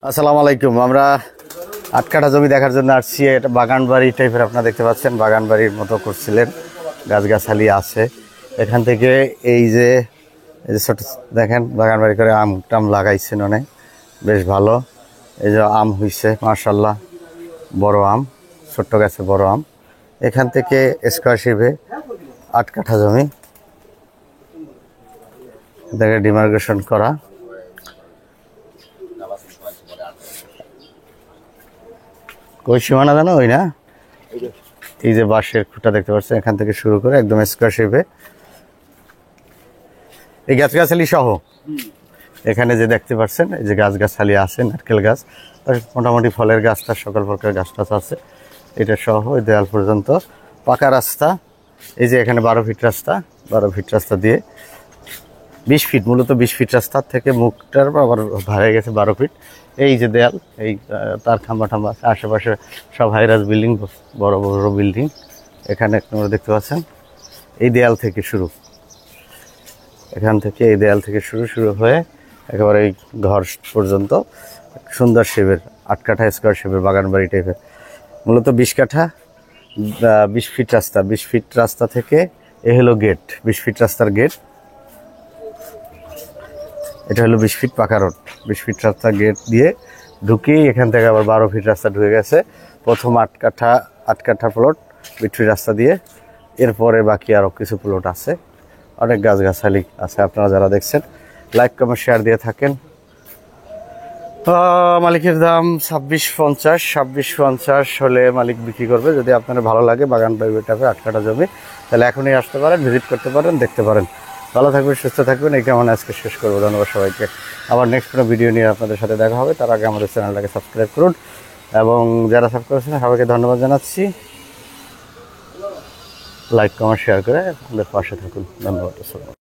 আসসালামু আলাইকুম। আমরা ৮ কাঠা জমি দেখার জন্য আসছি। এটা বাগান বাড়ি টাইপের আপনারা দেখতে পাচ্ছেন, বাগান বাড়ির মতো করছিলেন, গাছগাছালি আছে এখান থেকে। এই যে ছোট দেখেন বাগান বাড়ি করে আম টাম লাগাইছেন, অনেক বেশ ভালো। এই যে আম হইছে মাশাআল্লাহ, বড় আম, ছোট্ট গাছে বড় আম। এখান থেকে স্কয়ারশিপে ৮ কাঠা জমি দেখে ডিমার্কেশন করা। কই সীমানা জানো? ওই না, এই যে বাঁশের খুঁটা দেখতে পাচ্ছেন, এখান থেকে শুরু করে একদম স্কয়ার শেপে এই গাছগাছালি সহ এখানে যে দেখতে পাচ্ছেন, এই যে গাছগাছালি আছে, নারকেল গাছ, মোটামুটি ফলের গাছটা, সকল প্রকার গাছ টাছ আছে, এটা সহ এই দেয়াল পর্যন্ত পাকা রাস্তা। এই যে এখানে 12 ফিট রাস্তা, 12 ফিট রাস্তা দিয়ে 20 ফিট, মূলত 20 ফিট রাস্তার থেকে মুখটার আবার ভাড়ে গেছে 12 ফিট। এই যে দেয়াল, এই তার খাম্বা টাম্বা আছে, আশেপাশে সব হাইরাজ বিল্ডিং, বড় বড় বিল্ডিং এখানে আপনারা দেখতে পাচ্ছেন। এই দেয়াল থেকে শুরু, এখান থেকে এই দেয়াল থেকে শুরু হয়ে একেবারে এই ঘর পর্যন্ত সুন্দর শেপের 8 কাঠা স্কয়ার শেপের বাগান বাড়ি টাইপের। মূলত 20 কাঠা, 20 ফিট রাস্তা, 20 ফিট রাস্তা থেকে এ হলো গেট, 20 ফিট রাস্তার গেট। এটা হলো 20 ফিট পাকা রোড, 20 ফিট রাস্তা গেট দিয়ে ঢুকেই এখান থেকে আবার 12 ফিট রাস্তা ঢুকে গেছে। প্রথম 8 কাঠা প্লট 20 ফিট রাস্তা দিয়ে, এরপরে বাকি আরও কিছু প্লট আছে, অনেক গাছগাছালি আছে। আপনারা যারা দেখছেন লাইক কমেন্ট শেয়ার দিয়ে থাকেন। মালিকের দাম 2650 হলে মালিক বিক্রি করবে। যদি আপনার ভালো লাগে বাগান বাড়িটাকে 8 কাঠা জমি, তাহলে এখনই আসতে পারেন, ভিজিট করতে পারেন, দেখতে পারেন। ভালো থাকবেন, সুস্থ থাকবেন। এই কেমন আজকে শেষ করবো। ধন্যবাদ সবাইকে। আবার নেক্সট কোনো ভিডিও নিয়ে আপনাদের সাথে দেখা হবে। তার আগে আমাদের চ্যানেলটাকে সাবস্ক্রাইব করুন, এবং যারা সাবস্ক্রাইব করেছেন সবাইকে ধন্যবাদ জানাচ্ছি। লাইক কমেন্ট শেয়ার করে আমাদের পাশে থাকুন। ধন্যবাদ।